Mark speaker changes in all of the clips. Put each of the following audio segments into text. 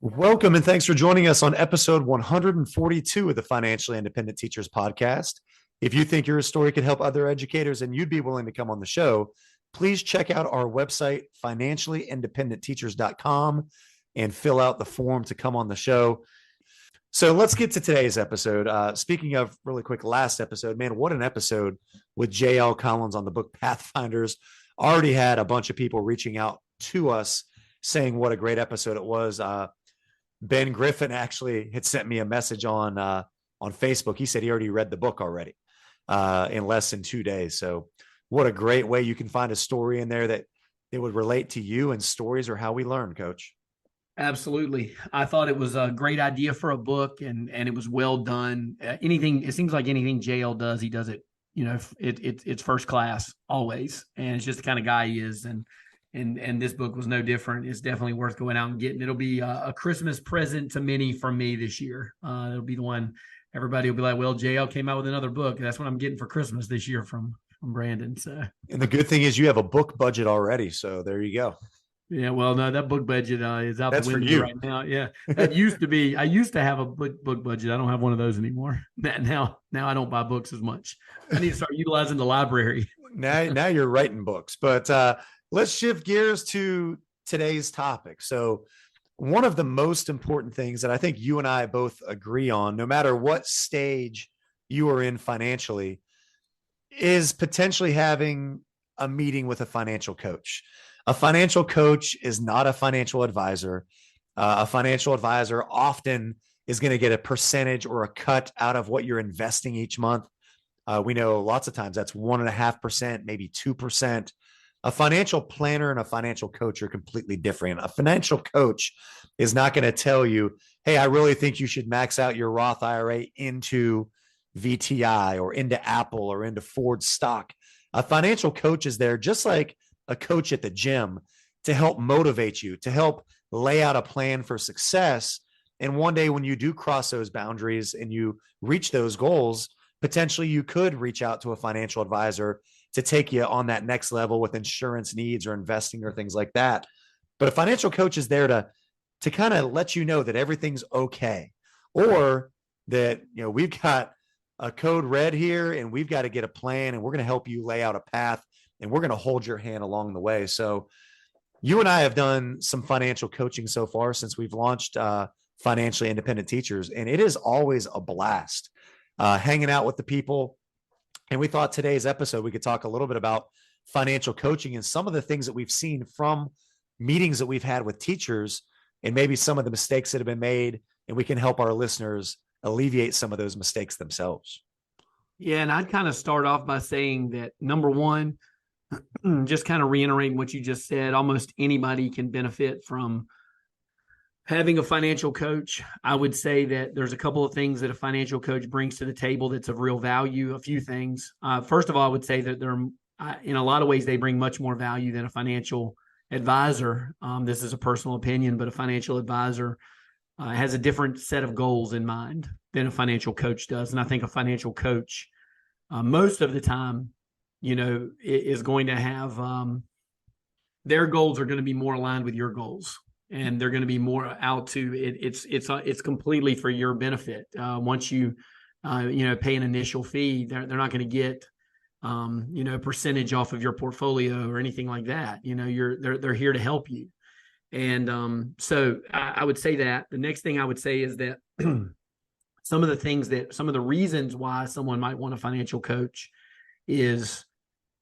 Speaker 1: Welcome and thanks for joining us on episode 142 of the Financially Independent Teachers Podcast. If you think your story could help other educators and you'd be willing to come on the show, please check out our website, financiallyindependentteachers.com, and fill out the form to come on the show. So let's get to today's episode. Speaking of really quick, last episode, man, what an episode with JL Collins on the book Pathfinders. Already had a bunch of people reaching out to us saying what a great episode it was. Ben Griffin actually had sent me a message on Facebook. He said he already read the book already in less than 2 days. So what a great way you can find a story in there that it would relate to you, and stories are how we learn, Coach.
Speaker 2: Absolutely. I thought it was a great idea for a book, and it was well done. It seems like anything JL does, he does it, it's first class always. And it's just the kind of guy he is. And this book was no different. It's definitely worth going out and getting. It'll be a Christmas present to many from me this year. It'll be the one everybody will be like, well, JL came out with another book. That's what I'm getting for Christmas this year from Brandon. So,
Speaker 1: and the good thing is you have a book budget already. So there you go.
Speaker 2: Yeah, well, no, that book budget is out
Speaker 1: That's
Speaker 2: the window right now. Yeah, that used to be. I used to have a book budget. I don't have one of those anymore. Now I don't buy books as much. I need to start utilizing the library.
Speaker 1: Now you're writing books, but let's shift gears to today's topic. So one of the most important things that I think you and I both agree on, no matter what stage you are in financially, is potentially having a meeting with a financial coach. A financial coach is not a financial advisor. A financial advisor often is going to get a percentage or a cut out of what you're investing each month. We know lots of times that's 1.5%, maybe 2%. A financial planner and a financial coach are completely different. A financial coach is not going to tell you, hey, I really think you should max out your Roth IRA into VTI or into Apple or into Ford stock. A financial coach is there just like a coach at the gym to help motivate you, to help lay out a plan for success. And one day when you do cross those boundaries and you reach those goals, potentially you could reach out to a financial advisor to take you on that next level with insurance needs or investing or things like that. But a financial coach is there to kind of let you know that everything's okay, or that, we've got a code red here and we've got to get a plan and we're going to help you lay out a path and we're going to hold your hand along the way. So you and I have done some financial coaching so far since we've launched Financially Independent Teachers, and it is always a blast hanging out with the people. And we thought today's episode, we could talk a little bit about financial coaching and some of the things that we've seen from meetings that we've had with teachers and maybe some of the mistakes that have been made, and we can help our listeners alleviate some of those mistakes themselves.
Speaker 2: Yeah, and I'd kind of start off by saying that, number one, just kind of reiterating what you just said, almost anybody can benefit from having a financial coach. I would say that there's a couple of things that a financial coach brings to the table that's of real value. A few things. First of all, I would say that in a lot of ways, they bring much more value than a financial advisor. This is a personal opinion, but a financial advisor has a different set of goals in mind than a financial coach does. And I think a financial coach, most of the time, is going to have their goals are going to be more aligned with your goals, and they're going to be more out to it. It's completely for your benefit. Once you pay an initial fee, they're not going to get a percentage off of your portfolio or anything like that. They're here to help you. And so I would say that. The next thing I would say is that some of the reasons why someone might want a financial coach is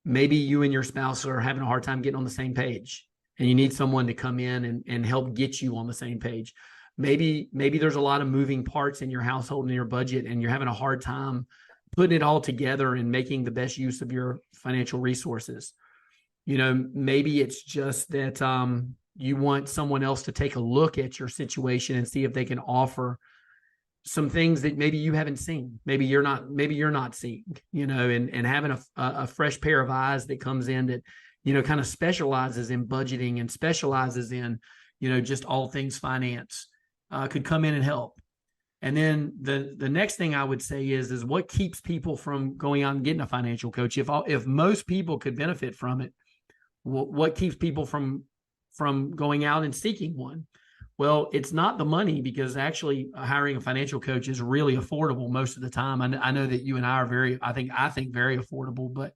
Speaker 2: maybe you and your spouse are having a hard time getting on the same page, and you need someone to come in and help get you on the same page. Maybe there's a lot of moving parts in your household and your budget, and you're having a hard time putting it all together and making the best use of your financial resources. Maybe it's just that you want someone else to take a look at your situation and see if they can offer some things that maybe you haven't seen. Maybe you're not seeing, and having a fresh pair of eyes that comes in that, kind of specializes in budgeting and specializes in, just all things finance, could come in and help. And then the next thing I would say is what keeps people from going out and getting a financial coach? If most people could benefit from it, what keeps people from going out and seeking one? Well, it's not the money, because actually hiring a financial coach is really affordable most of the time. I know that you and I are I think very affordable, but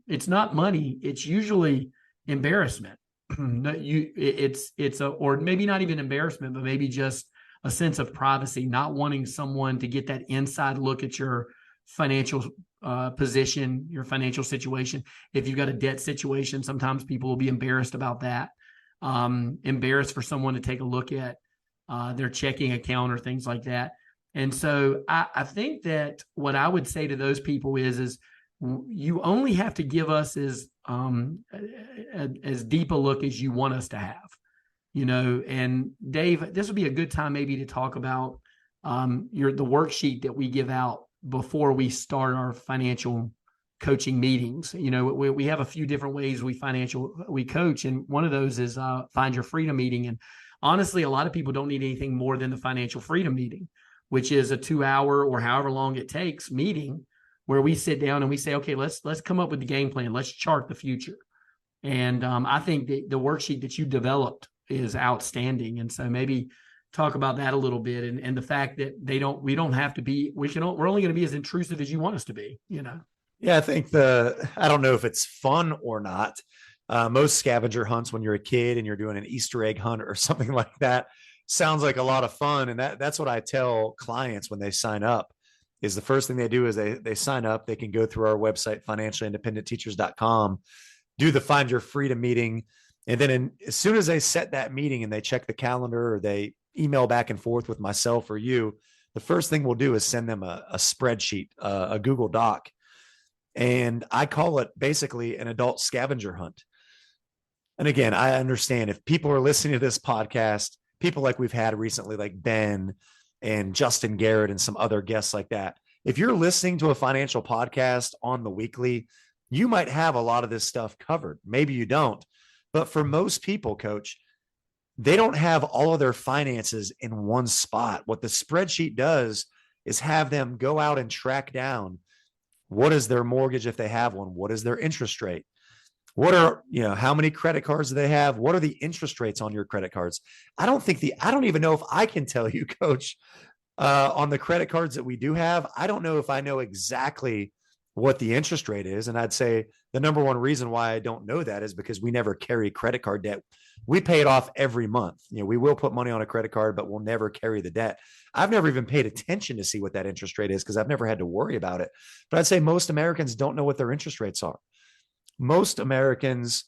Speaker 2: it's not money. It's usually embarrassment. No, it's or maybe not even embarrassment, but maybe just a sense of privacy, not wanting someone to get that inside look at your financial position, your financial situation. If you've got a debt situation, sometimes people will be embarrassed about that. Embarrassed for someone to take a look at their checking account or things like that. And so I think that what I would say to those people is you only have to give us as deep a look as you want us to have, and Dave, this would be a good time maybe to talk about the worksheet that we give out before we start our financial coaching meetings. We have a few different ways we coach, and one of those is Find Your Freedom meeting. And honestly, a lot of people don't need anything more than the financial freedom meeting, which is a 2-hour or however long it takes meeting where we sit down and we say, okay, let's come up with the game plan. Let's chart the future. And I think the worksheet that you developed is outstanding. And so maybe talk about that a little bit, and the fact that we're only going to be as intrusive as you want us to be,
Speaker 1: Yeah, I think I don't know if it's fun or not. Most scavenger hunts when you're a kid and you're doing an Easter egg hunt or something like that sounds like a lot of fun. And that's what I tell clients when they sign up. Is the first thing they do is they sign up. They can go through our website, financiallyindependentteachers.com, do the Find Your Freedom meeting. And then as soon as they set that meeting and they check the calendar or they email back and forth with myself or you, the first thing we'll do is send them a spreadsheet, a Google Doc. And I call it basically an adult scavenger hunt. And again, I understand if people are listening to this podcast, people like we've had recently, like Ben and Justin Garrett and some other guests like that. If you're listening to a financial podcast on the weekly, you might have a lot of this stuff covered. Maybe you don't. But for most people, Coach, they don't have all of their finances in one spot. What the spreadsheet does is have them go out and track down what is their mortgage if they have one, what is their interest rate, what are, how many credit cards do they have, what are the interest rates on your credit cards. I don't even know if I can tell you, Coach, on the credit cards that we do have. I don't know if I know exactly what the interest rate is. And I'd say the number one reason why I don't know that is because we never carry credit card debt. We pay it off every month. We will put money on a credit card, but we'll never carry the debt. I've never even paid attention to see what that interest rate is because I've never had to worry about it. But I'd say most Americans don't know what their interest rates are. Most Americans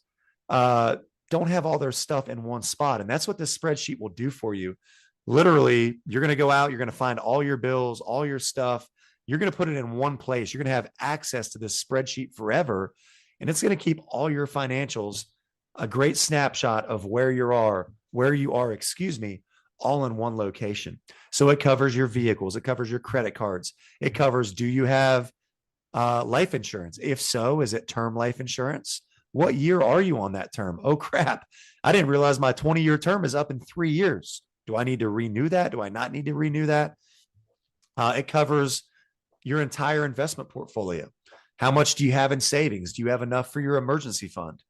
Speaker 1: don't have all their stuff in one spot. And that's what this spreadsheet will do for you. Literally, you're going to go out, you're going to find all your bills, all your stuff. You're going to put it in one place. You're going to have access to this spreadsheet forever. And it's going to keep all your financials, a great snapshot of where you are, all in one location. So it covers your vehicles. It covers your credit cards. It covers, do you have life insurance? If so, is it term life insurance? What year are you on that term? Oh, crap. I didn't realize my 20-year term is up in 3 years. Do I need to renew that? Do I not need to renew that? It covers your entire investment portfolio. How much do you have in savings? Do you have enough for your emergency fund?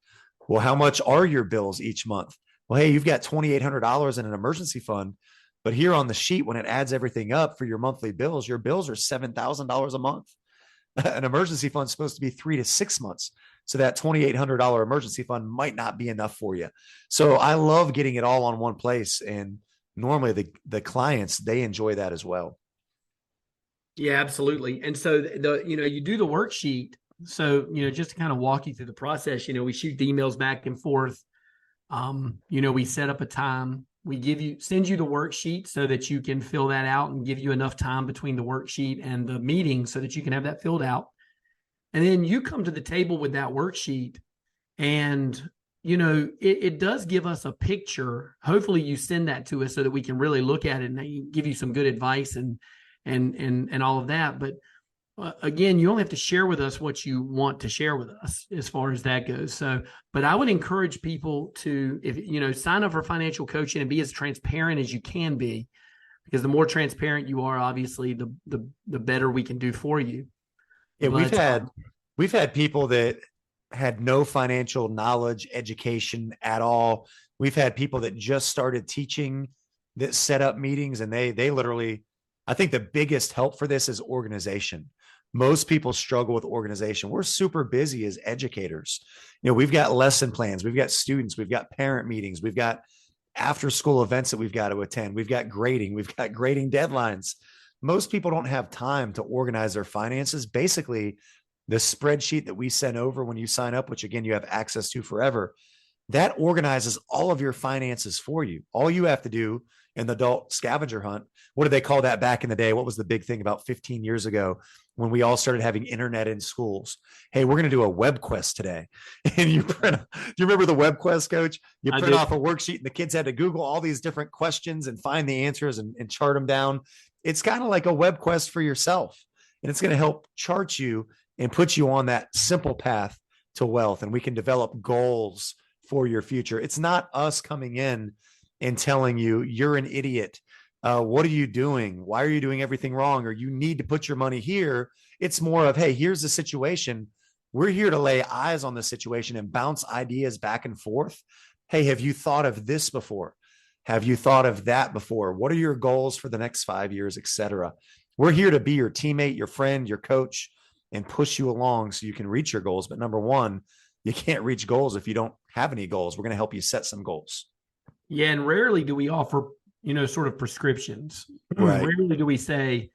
Speaker 1: Well, how much are your bills each month? Well, hey, you've got $2,800 in an emergency fund, but here on the sheet, when it adds everything up for your monthly bills, your bills are $7,000 a month. An emergency fund is supposed to be 3 to 6 months. So that $2,800 emergency fund might not be enough for you. So I love getting it all on one place. And normally the clients, they enjoy that as well.
Speaker 2: Yeah, absolutely. And so you do the worksheet. So, just to kind of walk you through the process, we shoot the emails back and forth. We set up a time, we send you the worksheet so that you can fill that out and give you enough time between the worksheet and the meeting so that you can have that filled out. And then you come to the table with that worksheet and, it does give us a picture. Hopefully you send that to us so that we can really look at it and give you some good advice and all of that. But again, you only have to share with us what you want to share with us as far as that goes. So, but I would encourage people to, sign up for financial coaching and be as transparent as you can be, because the more transparent you are, obviously, the better we can do for you.
Speaker 1: Yeah, we've had people that had no financial knowledge, education at all. We've had people that just started teaching that set up meetings, and they literally, I think the biggest help for this is organization. Most people struggle with organization. We're super busy as educators. We've got lesson plans, we've got students, we've got parent meetings, we've got after school events that we've got to attend, we've got grading deadlines. Most people don't have time to organize their finances. Basically, the spreadsheet that we send over when you sign up, which again, you have access to forever, that organizes all of your finances for you. All you have to do in the adult scavenger hunt, what did they call that back in the day? What was the big thing about 15 years ago when we all started having internet in schools? Hey, we're going to do a web quest today. And do you remember the web quest, coach? You print off a worksheet and the kids had to Google all these different questions and find the answers and chart them down. It's kind of like a web quest for yourself. And it's going to help chart you and put you on that simple path to wealth. And we can develop goals for your future. It's not us coming in and telling you you're an idiot. What are you doing? Why are you doing everything wrong? Or you need to put your money here. It's more of, hey, here's the situation. We're here to lay eyes on the situation and bounce ideas back and forth. Hey, have you thought of this before? Have you thought of that before? What are your goals for the next 5 years, et cetera? We're here to be your teammate, your friend, your coach, and push you along so you can reach your goals. But number one, you can't reach goals if you don't have any goals. We're going to help you set some goals.
Speaker 2: Yeah. And rarely do we offer, sort of prescriptions.
Speaker 1: Right.
Speaker 2: Rarely do we say,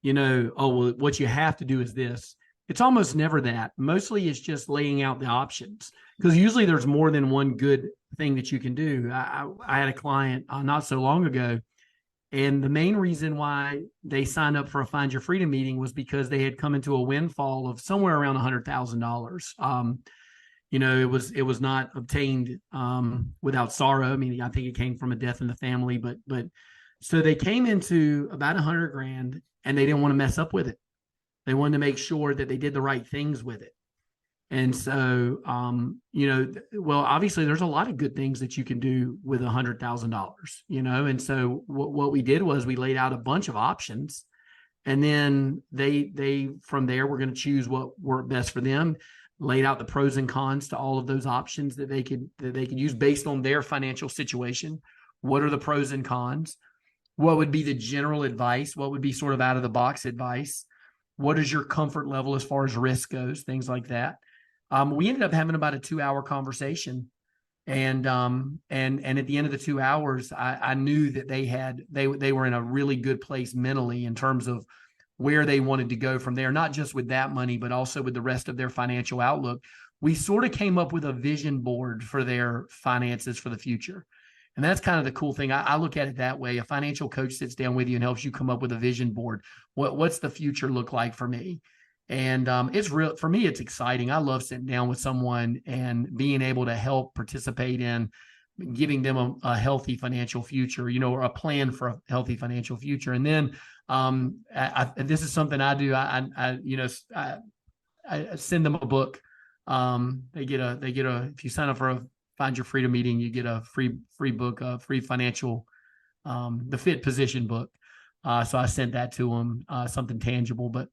Speaker 2: oh, well, what you have to do is this. It's almost never that. Mostly it's just laying out the options, because usually there's more than one good thing that you can do. I had a client not so long ago, and the main reason why they signed up for a Find Your Freedom meeting was because they had come into a windfall of somewhere around $100,000. It was not obtained without sorrow. I mean, I think it came from a death in the family, but so they came into about $100,000, and they didn't want to mess up with it. They wanted to make sure that they did the right things with it. And so, well, obviously there's a lot of good things that you can do with $100,000, and so what we did was we laid out a bunch of options, and then they from there, we're going to choose what worked best for them, laid out the pros and cons to all of those options that they could use based on their financial situation. What are the pros and cons? What would be the general advice? What would be sort of out of the box advice? What is your comfort level as far as risk goes? Things like that. We ended up having about a 2-hour conversation, and at the end of the 2 hours, I knew that they were in a really good place mentally in terms of where they wanted to go from there, not just with that money, but also with the rest of their financial outlook. We sort of came up with a vision board for their finances for the future. And that's kind of the cool thing. I look at it that way. A financial coach sits down with you and helps you come up with a vision board. What's the future look like for me? And it's real for me. It's exciting. I love sitting down with someone and being able to help participate in giving them a healthy financial future, or a plan for a healthy financial future. And then this is something I do. I send them a book. They get a if you sign up for a Find Your Freedom meeting, you get a free book, a free financial, the Fit Position book. So I sent that to them, something tangible, but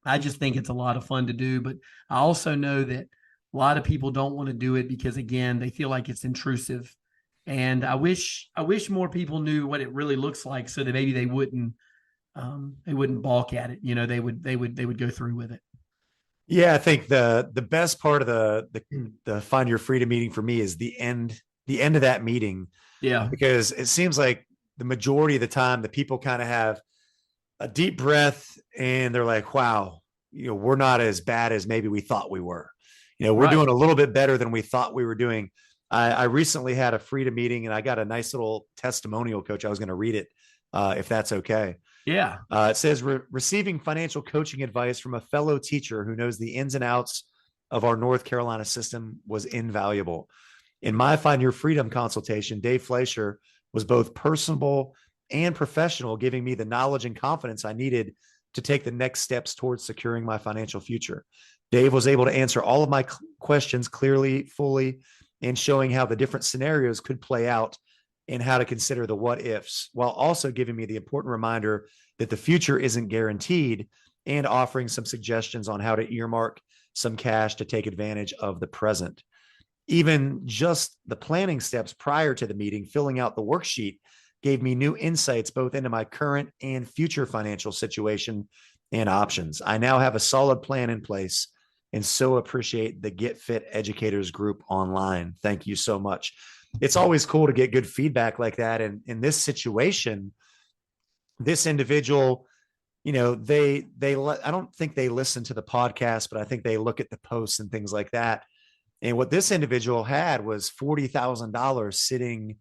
Speaker 2: I just think it's a lot of fun to do. But I also know that a lot of people don't want to do it because, again, they feel like it's intrusive. And I wish more people knew what it really looks like, so that maybe they wouldn't balk at it. They would go through with it.
Speaker 1: Yeah, I think the best part of the Find Your Freedom meeting for me is the end of that meeting.
Speaker 2: Yeah,
Speaker 1: because it seems like the majority of the time the people kind of have a deep breath and they're like, wow, we're not as bad as maybe we thought we were. We're doing a little bit better than we thought we were doing. I recently had a Freedom meeting and I got a nice little testimonial, coach. I was going to read it if that's okay.
Speaker 2: Yeah.
Speaker 1: It says, receiving financial coaching advice from a fellow teacher who knows the ins and outs of our North Carolina system was invaluable. In my Find Your Freedom consultation, Dave Fleischer was both personable and professional, giving me the knowledge and confidence I needed to take the next steps towards securing my financial future. Dave was able to answer all of my questions clearly, fully, and showing how the different scenarios could play out and how to consider the what ifs, while also giving me the important reminder that the future isn't guaranteed and offering some suggestions on how to earmark some cash to take advantage of the present. Even just the planning steps prior to the meeting, filling out the worksheet, gave me new insights both into my current and future financial situation and options. I now have a solid plan in place and so appreciate the Get Fit Educators group online. Thank you so much. It's always cool to get good feedback like that. And in this situation, this individual, I don't think they listen to the podcast, but I think they look at the posts and things like that. And what this individual had was $40,000 sitting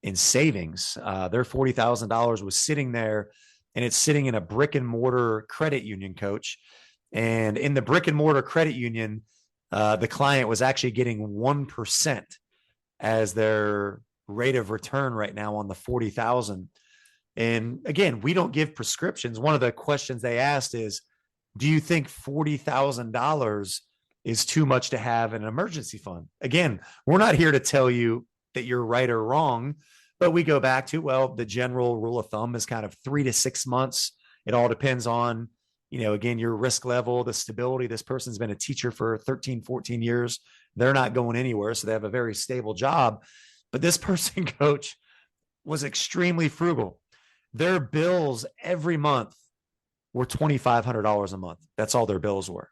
Speaker 1: in savings. Their $40,000 was sitting there, and it's sitting in a brick and mortar credit union, Coach. And in the brick and mortar credit union, the client was actually getting 1% as their rate of return right now on the 40,000. And again, we don't give prescriptions. One of the questions they asked is, do you think $40,000 is too much to have in an emergency fund? Again, we're not here to tell you that you're right or wrong, but we go back to, well, the general rule of thumb is kind of 3 to 6 months. It all depends on, again, your risk level, the stability. This person's been a teacher for 13, 14 years. They're not going anywhere. So they have a very stable job. But this person, Coach, was extremely frugal. Their bills every month were $2,500 a month. That's all their bills were.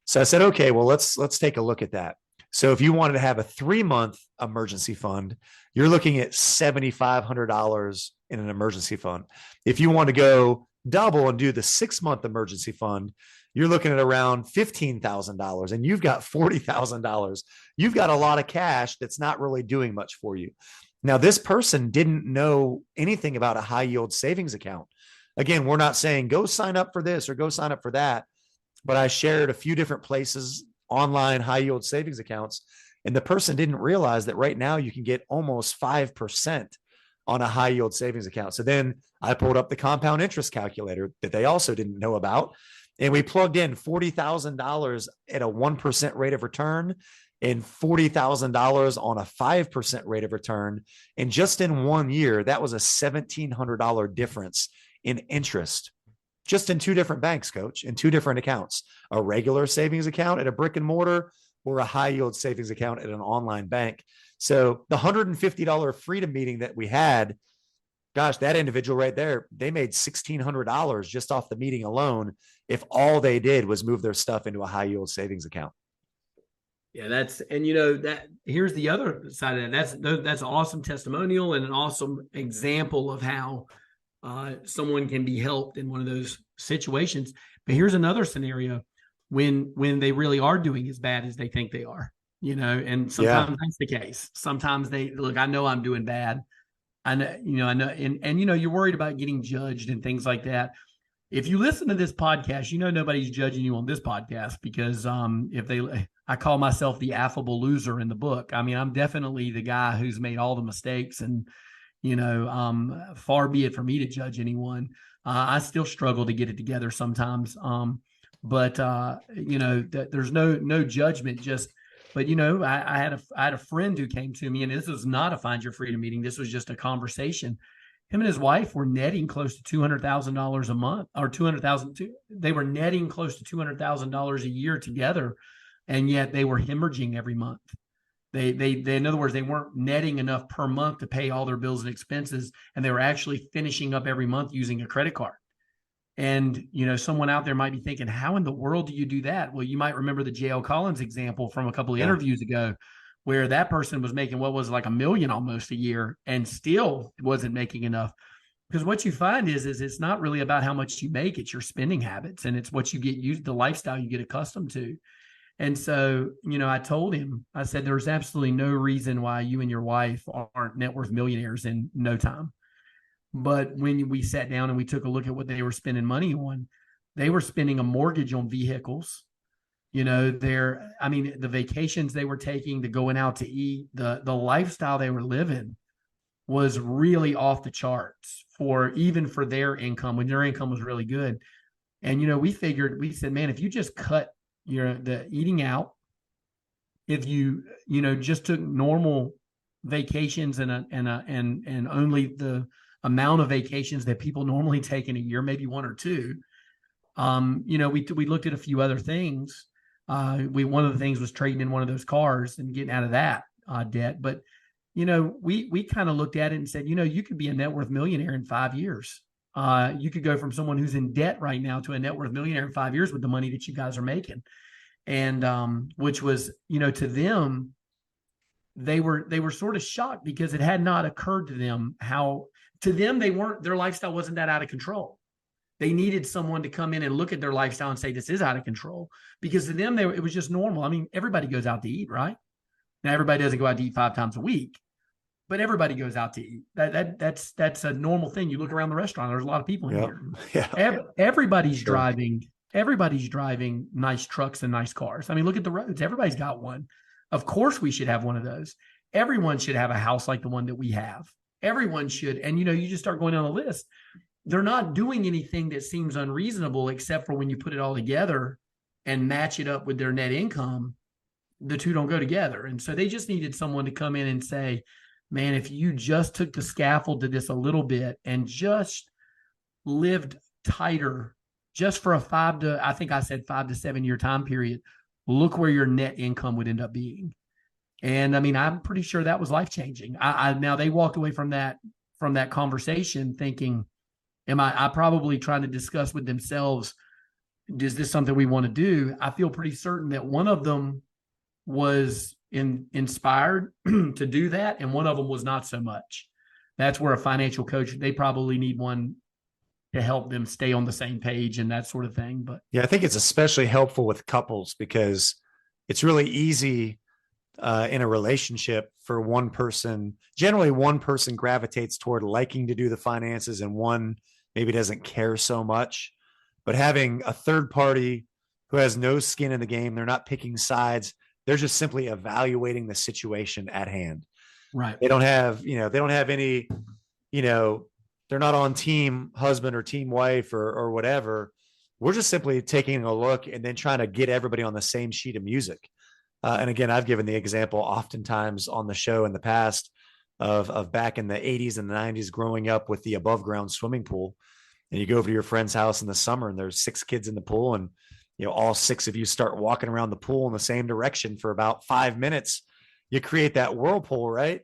Speaker 1: So I said, okay, well, let's take a look at that. So if you wanted to have a 3-month emergency fund, you're looking at $7,500 in an emergency fund. If you want to go double and do the 6-month emergency fund, you're looking at around $15,000, and you've got $40,000. You've got a lot of cash that's not really doing much for you. Now, this person didn't know anything about a high yield savings account. Again, we're not saying go sign up for this or go sign up for that, but I shared a few different places, online high yield savings accounts, and the person didn't realize that right now you can get almost 5% on a high yield savings account. So then I pulled up the compound interest calculator that they also didn't know about, and we plugged in $40,000 at a 1% rate of return and $40,000 on a 5% rate of return. And just in 1 year, that was a $1,700 difference in interest, just in 2 different banks, Coach, in 2 different accounts, a regular savings account at a brick and mortar or a high yield savings account at an online bank. So the $150 freedom meeting that we had, gosh, that individual right there, they made $1,600 just off the meeting alone if all they did was move their stuff into a high yield savings account.
Speaker 2: Yeah, that here's the other side of that. That's an awesome testimonial and an awesome example of how someone can be helped in one of those situations. But here's another scenario when they really are doing as bad as they think they are, and sometimes that's the case. Sometimes they look, I know I'm doing bad. I know, and you're worried about getting judged and things like that. If you listen to this podcast, nobody's judging you on this podcast because I call myself the affable loser in the book. I mean, I'm definitely the guy who's made all the mistakes, and far be it for me to judge anyone. I still struggle to get it together sometimes. But there's no judgment. But I had a friend who came to me, and this was not a Find Your Freedom meeting. This was just a conversation. Him and his wife were netting close to $200,000 a month, or $200,000. They were netting close to $200,000 a year together, and yet they were hemorrhaging every month. They in other words, they weren't netting enough per month to pay all their bills and expenses, and they were actually finishing up every month using a credit card. And someone out there might be thinking, how in the world do you do that? Well, you might remember the J.L. Collins example from a couple of interviews ago, where that person was making what was like $1 million almost a year and still wasn't making enough. Because what you find is it's not really about how much you make, it's your spending habits, and it's what you get used, the lifestyle you get accustomed to. And so, I told him, I said, there's absolutely no reason why you and your wife aren't net worth millionaires in no time. But when we sat down and we took a look at what they were spending money on, they were spending a mortgage on vehicles. The vacations they were taking, the going out to eat, the lifestyle they were living was really off the charts for their income, when their income was really good. And, we said, man, if you just cut the eating out, if you, just took normal vacations and only the amount of vacations that people normally take in a year, maybe 1 or 2, we looked at a few other things. One of the things was trading in one of those cars and getting out of that debt. But we kind of looked at it and said, you could be a net worth millionaire in 5 years. You could go from someone who's in debt right now to a net worth millionaire in 5 years with the money that you guys are making. And which was, to them, they were sort of shocked because it had not occurred to them their lifestyle wasn't that out of control. They needed someone to come in and look at their lifestyle and say, this is out of control, because to them, it was just normal. I mean, everybody goes out to eat, right? Now, everybody doesn't go out to eat 5 times a week, but everybody goes out to eat. That's a normal thing. You look around the restaurant, there's a lot of people in here.
Speaker 1: Yeah.
Speaker 2: Everybody's driving nice trucks and nice cars. I mean, look at the roads. Everybody's got one. Of course we should have one of those. Everyone should have a house like the one that we have. Everyone should. And, you just start going down the list. They're not doing anything that seems unreasonable, except for when you put it all together and match it up with their net income, the two don't go together. And so they just needed someone to come in and say, man, if you just took the scaffold to this a little bit and just lived tighter, just for a 5 to 7 year time period, look where your net income would end up being. And I mean, I'm pretty sure that was life-changing. Now they walked away from that conversation thinking, I probably trying to discuss with themselves, is this something we want to do? I feel pretty certain that one of them was inspired to do that, and one of them was not so much. That's where a financial coach, they probably need one to help them stay on the same page and that sort of thing. But
Speaker 1: yeah, I think it's especially helpful with couples because it's really easy in a relationship for one person. Generally, one person gravitates toward liking to do the finances and one maybe doesn't care so much. But having a third party who has no skin in the game, they're not picking sides. They're just simply evaluating the situation at hand.
Speaker 2: Right.
Speaker 1: They don't have any, they're not on team husband or team wife or whatever. We're just simply taking a look and then trying to get everybody on the same sheet of music. And again, I've given the example oftentimes on the show in the past of back in the 80s and the 90s growing up with the above ground swimming pool. And you go over to your friend's house in the summer and there's 6 kids in the pool, and all 6 of you start walking around the pool in the same direction for about 5 minutes. You create that whirlpool, right?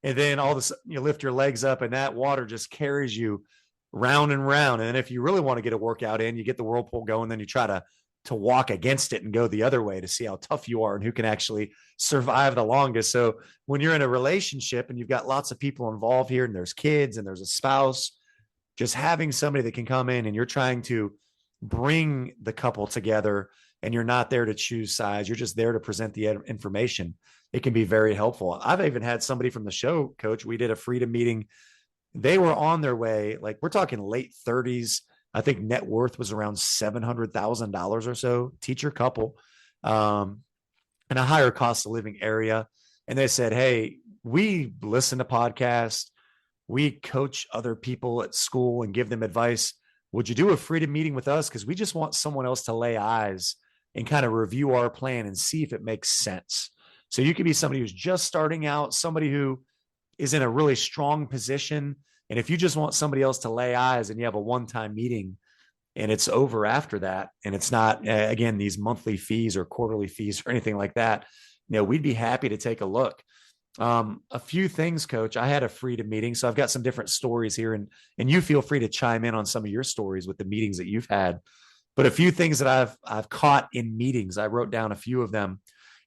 Speaker 1: And then all of a sudden you lift your legs up and that water just carries you round and round. And then if you really want to get a workout in, you get the whirlpool going, then you try to walk against it and go the other way to see how tough you are and who can actually survive the longest. So when you're in a relationship and you've got lots of people involved here and there's kids and there's a spouse, just having somebody that can come in and you're trying to bring the couple together and you're not there to choose sides, you're just there to present the information, it can be very helpful. I've even had somebody from the show, Coach, we did a freedom meeting. They were on their way, like we're talking late 30s. I think net worth was around $700,000 or so, teacher couple, in a higher cost of living area. And they said, hey, we listen to podcasts. We coach other people at school and give them advice. Would you do a freedom meeting with us? Because we just want someone else to lay eyes and kind of review our plan and see if it makes sense. So you could be somebody who's just starting out, somebody who is in a really strong position. And if you just want somebody else to lay eyes and you have a one-time meeting and it's over after that, and it's not, again, these monthly fees or quarterly fees or anything like that, we'd be happy to take a look. A few things, Coach. I had a freedom meeting, so I've got some different stories here, and you feel free to chime in on some of your stories with the meetings that you've had. But a few things that I've caught in meetings, I wrote down a few of them,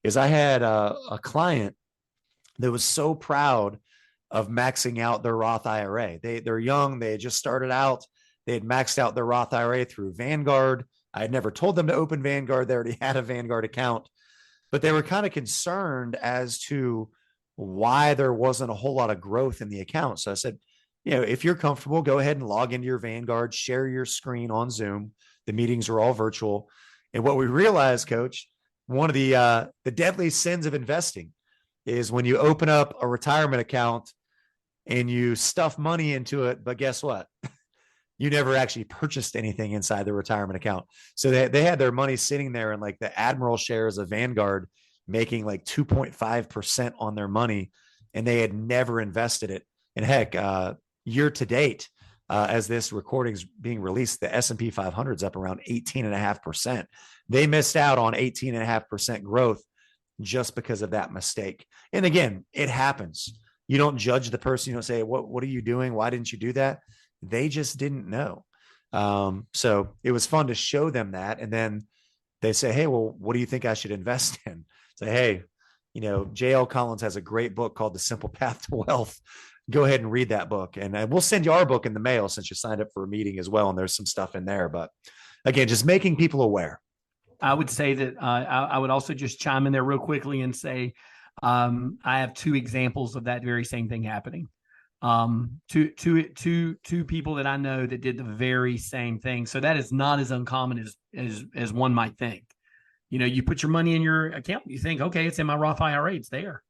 Speaker 1: is I had a client that was so proud of maxing out their Roth IRA. They're young. They had just started out. They had maxed out their Roth IRA through Vanguard. I had never told them to open Vanguard. They already had a Vanguard account, but they were kind of concerned as to why there wasn't a whole lot of growth in the account. So I said, if you're comfortable, go ahead and log into your Vanguard, share your screen on Zoom. The meetings are all virtual. And what we realized, Coach, one of the deadly sins of investing is when you open up a retirement account and you stuff money into it, but guess what? You never actually purchased anything inside the retirement account. So they had their money sitting there in like the Admiral shares of Vanguard, making like 2.5% on their money, and they had never invested it. And heck, year to date, as this recording's being released, the S&P 500 is up around 18.5%. They missed out on 18.5% growth just because of that mistake. And again, it happens. You don't judge the person. You don't say, what are you doing? Why didn't you do that? They just didn't know. So it was fun to show them that. And then they say, hey, well, what do you think I should invest in? Say, hey, JL Collins has a great book called The Simple Path to Wealth. Go ahead and read that book. And we'll send you our book in the mail since you signed up for a meeting as well. And there's some stuff in there. But again, just making people aware.
Speaker 2: I would say that I would also just chime in there real quickly and say, I have two examples of that very same thing happening. Two people that I know that did the very same thing. So that is not as uncommon as one might think. You put your money in your account, you think, okay, it's in my Roth IRA, it's there.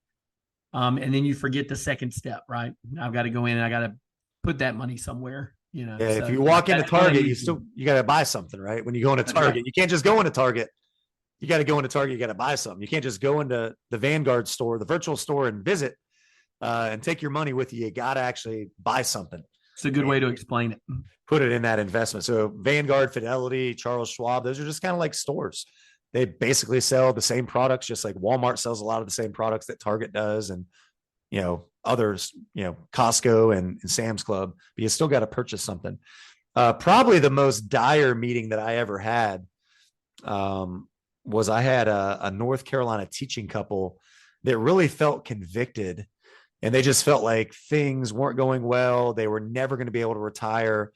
Speaker 2: And then you forget the second step, right? I've got to go in and I got to put that money somewhere.
Speaker 1: Yeah, so if you walk into Target, you got to buy something, right? When you go into Target, right. You can't just go into Target. You got to go into Target. You got to buy something. You can't just go into the Vanguard store, the virtual store, and visit and take your money with you. You got to actually buy something.
Speaker 2: It's a good way to explain it.
Speaker 1: Put it in that investment. So Vanguard, Fidelity, Charles Schwab, those are just kind of like stores. They basically sell the same products, just like Walmart sells a lot of the same products that Target does, and others, Costco and Sam's Club. But you still got to purchase something. Probably the most dire meeting that I ever had was I had a North Carolina teaching couple that really felt convicted, and they just felt like things weren't going well. They were never going to be able to retire,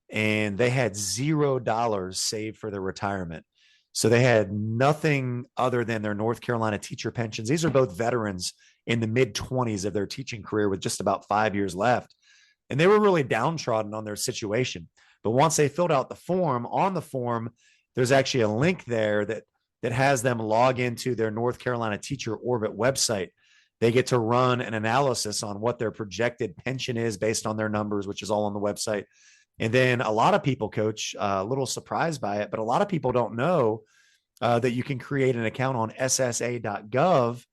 Speaker 1: and they had $0 saved for their retirement. So they had nothing other than their North Carolina teacher pensions. These are both veterans in the mid-20s of their teaching career with just about 5 years left. And they were really downtrodden on their situation. But once they filled out the form, on the form, there's actually a link there that has them log into their North Carolina Teacher Orbit website. They get to run an analysis on what their projected pension is based on their numbers, which is all on the website. And then a lot of people, Coach, a little surprised by it, but a lot of people don't know that you can create an account on ssa.gov,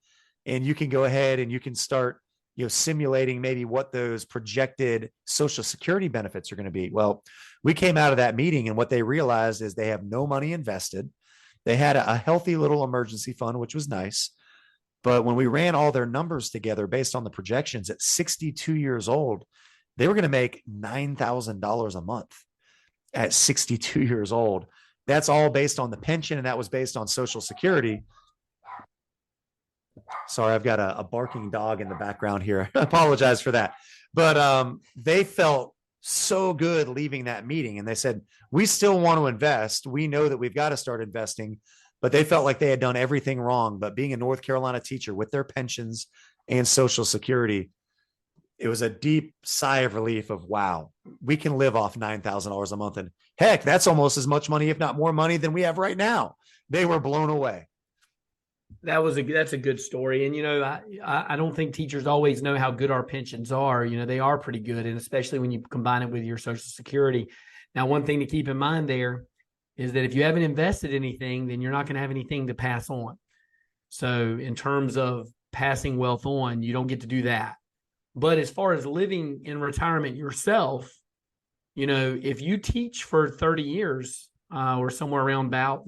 Speaker 1: and you can go ahead and you can start, simulating maybe what those projected Social Security benefits are going to be. Well, we came out of that meeting, and what they realized is they have no money invested. They had a healthy little emergency fund, which was nice. But when we ran all their numbers together based on the projections, at 62 years old, they were going to make $9,000 a month at 62 years old. That's all based on the pension, and that was based on Social Security. Sorry, I've got a barking dog in the background here. I apologize for that. But they felt so good leaving that meeting, and they said, we still want to invest. We know that we've got to start investing, but they felt like they had done everything wrong. But being a North Carolina teacher with their pensions and Social Security, it was a deep sigh of relief of, wow, we can live off $9,000 a month. And heck, that's almost as much money, if not more money, than we have right now. They were blown away.
Speaker 2: That's a good story. And, I don't think teachers always know how good our pensions are. They are pretty good. And especially when you combine it with your Social Security. Now, one thing to keep in mind there is that if you haven't invested anything, then you're not going to have anything to pass on. So in terms of passing wealth on, you don't get to do that. But as far as living in retirement yourself, if you teach for 30 years or somewhere around about,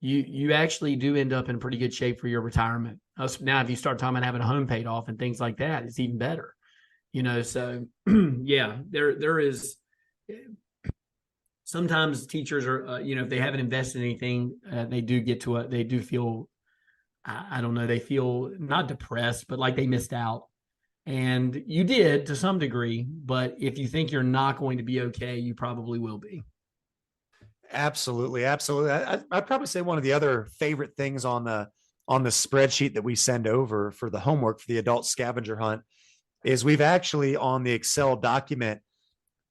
Speaker 2: you actually do end up in pretty good shape for your retirement. Now, if you start talking about having a home paid off and things like that, it's even better. So yeah, there is. Sometimes teachers are, if they haven't invested in anything, they do feel, I don't know, they feel not depressed, but like they missed out. And you did to some degree, but if you think you're not going to be okay, you probably will be.
Speaker 1: Absolutely. Absolutely. I'd probably say one of the other favorite things on the spreadsheet that we send over for the homework for the adult scavenger hunt is we've actually, on the Excel document,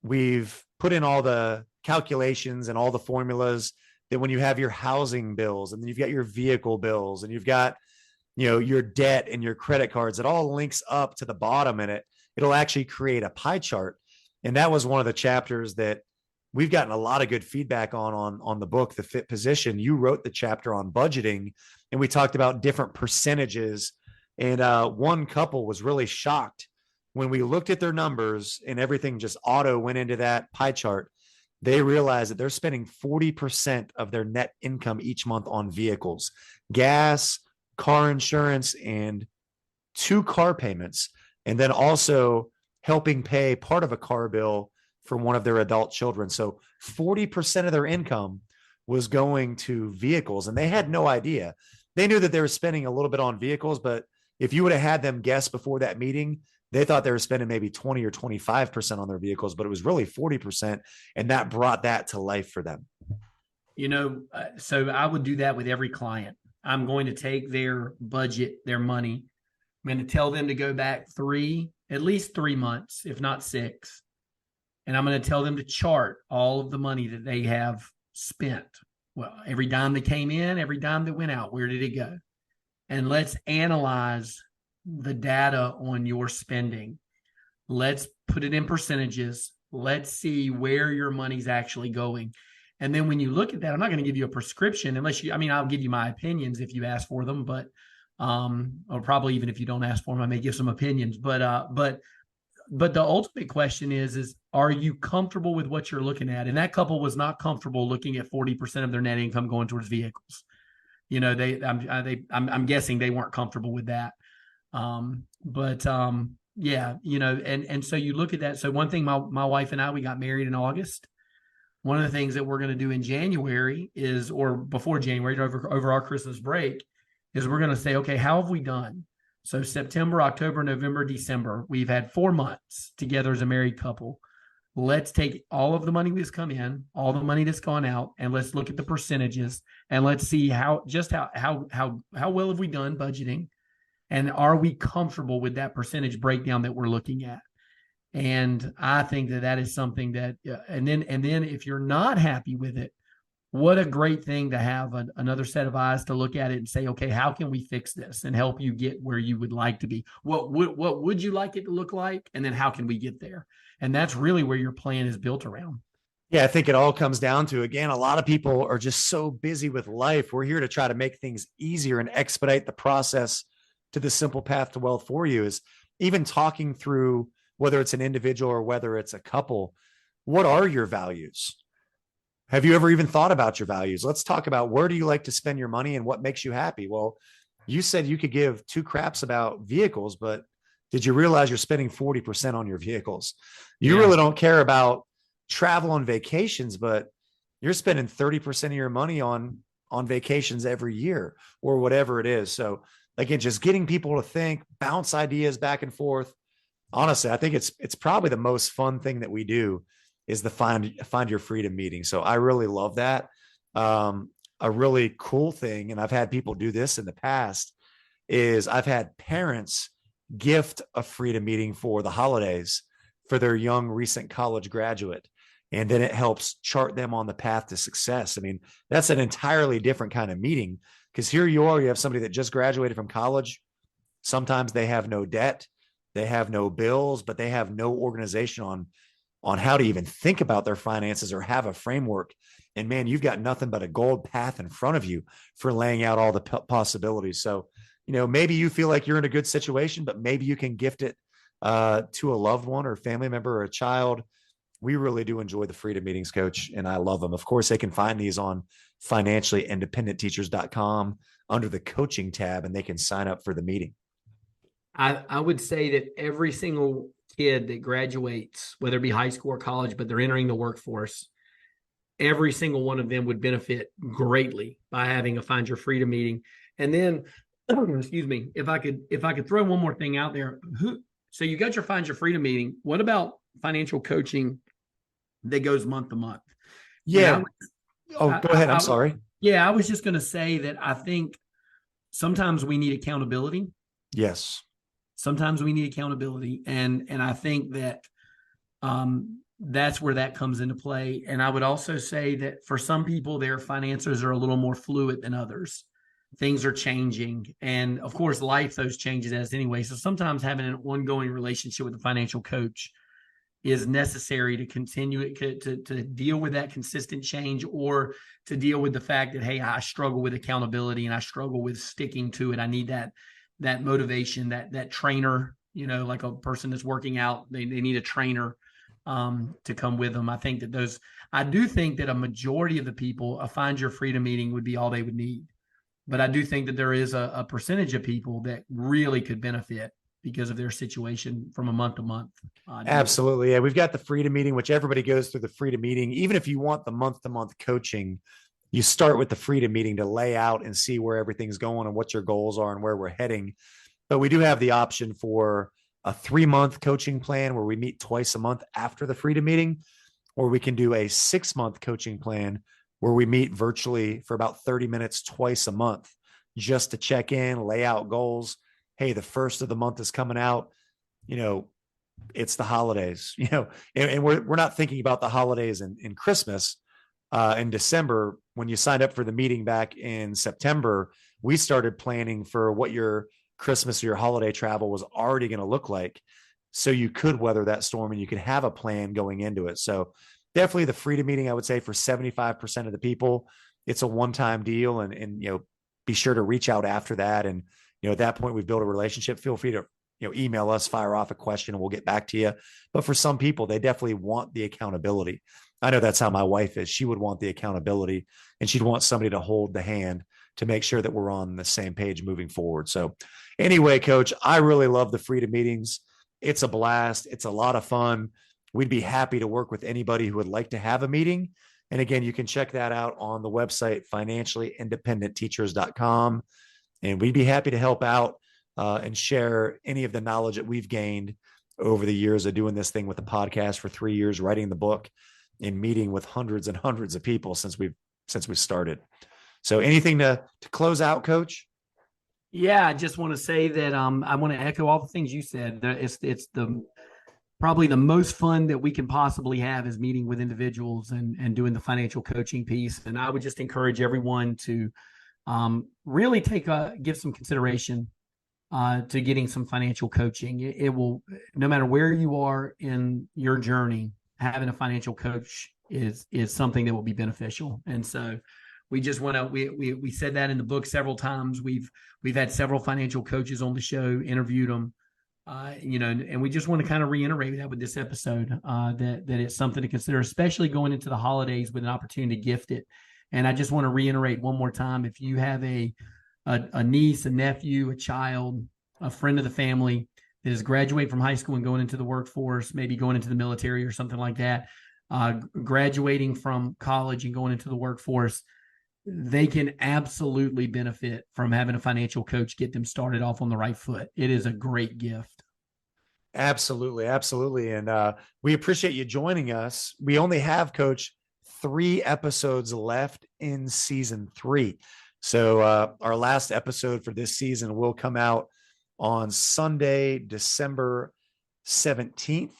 Speaker 1: we've put in all the calculations and all the formulas that when you have your housing bills, and then you've got your vehicle bills, and you've got, your debt and your credit cards, it all links up to the bottom, and it'll actually create a pie chart. And that was one of the chapters that we've gotten a lot of good feedback on the book, The Fit Position. You wrote the chapter on budgeting, and we talked about different percentages. And one couple was really shocked when we looked at their numbers and everything just auto went into that pie chart, they realized that they're spending 40% of their net income each month on vehicles, gas, car insurance, and 2 car payments, and then also helping pay part of a car bill for one of their adult children. So 40% of their income was going to vehicles, and they had no idea. They knew that they were spending a little bit on vehicles, but if you would have had them guess before that meeting, they thought they were spending maybe 20 or 25% on their vehicles, but it was really 40%. And that brought that to life for them.
Speaker 2: So I would do that with every client. I'm going to take their budget, their money. I'm going to tell them to go back at least 3 months, if not 6. And I'm going to tell them to chart all of the money that they have spent. Well, every dime that came in, every dime that went out, where did it go? And let's analyze the data on your spending. Let's put it in percentages. Let's see where your money's actually going. And then when you look at that, I'm not going to give you a prescription I'll give you my opinions if you ask for them, but or probably even if you don't ask for them, I may give some opinions. But the ultimate question is are you comfortable with what you're looking at? And that couple was not comfortable looking at 40% of their net income going towards vehicles. I'm guessing they weren't comfortable with that. Yeah, and so you look at that. So one thing, my wife and I, we got married in August. One of the things that we're going to do in January or before January, over our Christmas break, is we're going to say, okay, how have we done? So September, October, November, December, we've had 4 months together as a married couple. Let's take all of the money that's come in, all the money that's gone out, and let's look at the percentages, and let's see how well have we done budgeting, and are we comfortable with that percentage breakdown that we're looking at? And I think that is something that, and then if you're not happy with it, what a great thing to have another set of eyes to look at it and say, okay, how can we fix this and help you get where you would like to be? What would you like it to look like? And then how can we get there? And that's really where your plan is built around.
Speaker 1: Yeah, I think it all comes down to, again, a lot of people are just so busy with life. We're here to try to make things easier and expedite the process to the simple path to wealth for you. Is even talking through, whether it's an individual or whether it's a couple, what are your values? Have you ever even thought about your values? Let's talk about, where do you like to spend your money and what makes you happy? Well, you said you could give 2 craps about vehicles, but did you realize you're spending 40% on your vehicles? You really don't care about travel and vacations, but you're spending 30% of your money on vacations every year or whatever it is. So again, just getting people to think, bounce ideas back and forth. Honestly, I think it's probably the most fun thing that we do, is the find your freedom meeting. So I really love that. A really cool thing, and I've had people do this in the past, is I've had parents gift a freedom meeting for the holidays for their young recent college graduate. And then it helps chart them on the path to success. I mean, that's an entirely different kind of meeting, because here you have somebody that just graduated from college. Sometimes they have no debt, they have no bills, but they have no organization on how to even think about their finances or have a framework. And man, you've got nothing but a gold path in front of you for laying out all the possibilities. So, maybe you feel like you're in a good situation, but maybe you can gift it to a loved one or family member or a child. We really do enjoy the freedom meetings, Coach, and I love them. Of course, they can find these on financiallyindependentteachers.com under the coaching tab, and they can sign up for the meeting.
Speaker 2: I would say that every single kid that graduates, whether it be high school or college, but they're entering the workforce, every single one of them would benefit greatly by having a Find Your Freedom meeting. And then, excuse me, if I could throw one more thing out there. So you got your Find Your Freedom meeting. What about financial coaching that goes month to month?
Speaker 1: Yeah. Go ahead. I'm sorry.
Speaker 2: Yeah, I was just going to say that I think sometimes we need accountability.
Speaker 1: Yes.
Speaker 2: Sometimes we need accountability. And I think that that's where that comes into play. And I would also say that for some people, their finances are a little more fluid than others. Things are changing. And of course, life throws changes as anyway. So sometimes having an ongoing relationship with a financial coach is necessary to continue it, to deal with that consistent change, or to deal with the fact that, hey, I struggle with accountability and I struggle with sticking to it. I need that motivation, that trainer like a person that's working out, they need a trainer to come with them. I do think that a majority of the people, a Find Your Freedom meeting would be all they would need. But I do think that there is a percentage of people that really could benefit because of their situation from a month to month.
Speaker 1: Absolutely. Yeah. We've got the Freedom meeting, which everybody goes through the Freedom meeting. Even if you want the month to month coaching, you start with the Freedom meeting to lay out and see where everything's going and what your goals are and where we're heading. But we do have the option for a 3-month coaching plan where we meet twice a month after the Freedom meeting, or we can do a 6-month coaching plan where we meet virtually for about 30 minutes twice a month just to check in, lay out goals. Hey, the first of the month is coming out. It's the holidays, and we're not thinking about the holidays in Christmas. In December, when you signed up for the meeting back in September, we started planning for what your Christmas or your holiday travel was already going to look like. So you could weather that storm and you could have a plan going into it. So definitely the Freedom meeting, I would say for 75% of the people, it's a one-time deal, and be sure to reach out after that. And, at that point we've built a relationship. Feel free to, email us, fire off a question, and we'll get back to you. But for some people, they definitely want the accountability. I know that's how my wife is. She would want the accountability, and she'd want somebody to hold the hand to make sure that we're on the same page moving forward. So anyway, Coach, I really love the Freedom meetings. It's a blast. It's a lot of fun. We'd be happy to work with anybody who would like to have a meeting. And again, you can check that out on the website, financiallyindependentteachers.com. And we'd be happy to help out and share any of the knowledge that we've gained over the years of doing this thing with the podcast for 3 years, writing the book, and meeting with hundreds and hundreds of people since we started. So anything to close out, Coach?
Speaker 2: Yeah, I just want to say that I want to echo all the things you said. It's probably the most fun that we can possibly have is meeting with individuals and doing the financial coaching piece. And I would just encourage everyone to really give some consideration to getting some financial coaching. It will, no matter where you are in your journey, having a financial coach is something that will be beneficial. And so we just want to, we said that in the book several times. We've had several financial coaches on the show, interviewed them, and we just want to kind of reiterate that with this episode, that it's something to consider, especially going into the holidays with an opportunity to gift it. And I just want to reiterate one more time, if you have a niece, a nephew, a child, a friend of the family that is graduating from high school and going into the workforce, maybe going into the military or something like that, graduating from college and going into the workforce, they can absolutely benefit from having a financial coach get them started off on the right foot. It is a great gift.
Speaker 1: Absolutely. Absolutely. And we appreciate you joining us. We only have, Coach, 3 episodes left in season 3. So our last episode for this season will come out on Sunday, December 17th.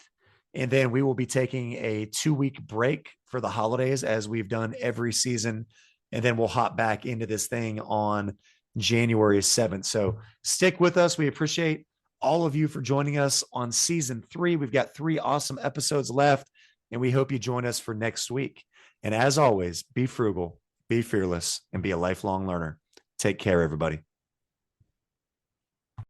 Speaker 1: And then we will be taking a 2-week break for the holidays, as we've done every season. And then we'll hop back into this thing on January 7th. So stick with us. We appreciate all of you for joining us on season 3. We've got 3 awesome episodes left, and we hope you join us for next week. And as always, be frugal, be fearless, and be a lifelong learner. Take care, everybody.